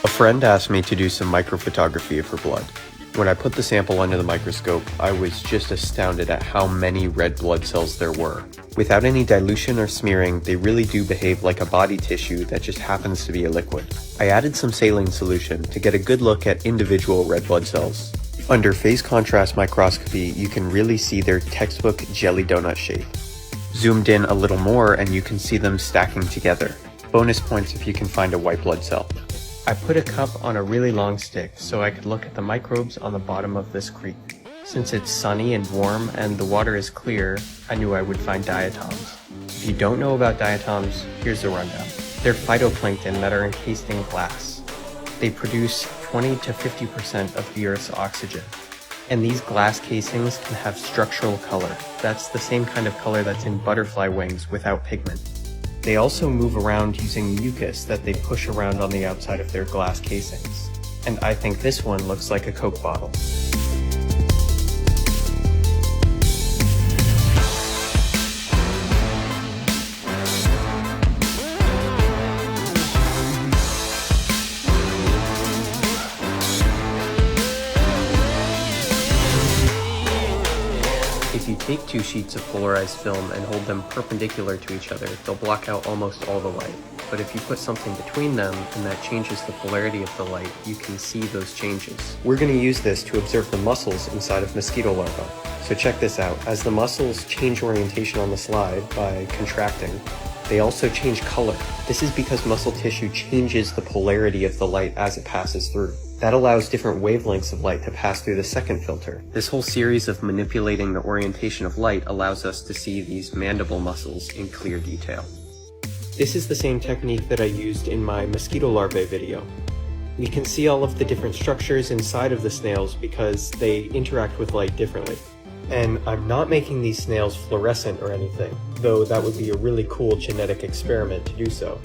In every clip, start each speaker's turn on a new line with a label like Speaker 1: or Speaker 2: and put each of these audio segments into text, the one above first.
Speaker 1: A friend asked me to do some microphotography of her blood. When I put the sample under the microscope, I was just astounded at how many red blood cells there were. Without any dilution or smearing, they really do behave like a body tissue that just happens to be a liquid. I added some saline solution to get a good look at individual red blood cells. Under phase contrast microscopy, you can really see their textbook jelly donut shape. Zoomed in a little more and you can see them stacking together. Bonus points if you can find a white blood cell. I put a cup on a really long stick so I could look at the microbes on the bottom of this creek. Since it's sunny and warm and the water is clear, I knew I would find diatoms. If you don't know about diatoms, here's the rundown. They're phytoplankton that are encased in glass. They produce 20 to 50% of the Earth's oxygen. And these glass casings can have structural color. That's the same kind of color that's in butterfly wings without pigment. They also move around using mucus that they push around on the outside of their glass casings. And I think this one looks like a Coke bottle. If you take two sheets of polarized film and hold them perpendicular to each other, they'll block out almost all the light. But if you put something between them and that changes the polarity of the light, you can see those changes. We're going to use this to observe the muscles inside of mosquito larvae. So check this out. As the muscles change orientation on the slide by contracting, they also change color. This is because muscle tissue changes the polarity of the light as it passes through. That allows different wavelengths of light to pass through the second filter. This whole series of manipulating the orientation of light allows us to see these mandible muscles in clear detail. This is the same technique that I used in my mosquito larvae video. We can see all of the different structures inside of the snails because they interact with light differently. And I'm not making these snails fluorescent or anything, though that would be a really cool genetic experiment to do so.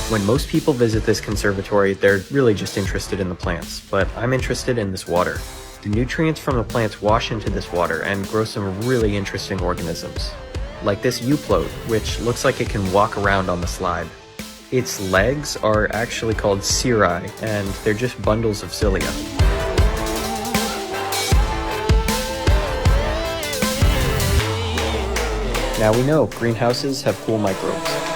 Speaker 1: When most people visit this conservatory, they're really just interested in the plants, but I'm interested in this water. The nutrients from the plants wash into this water and grow some really interesting organisms. Like this euplote, which looks like it can walk around on the slide. Its legs are actually called cirri, and they're just bundles of cilia. Now we know greenhouses have cool microbes.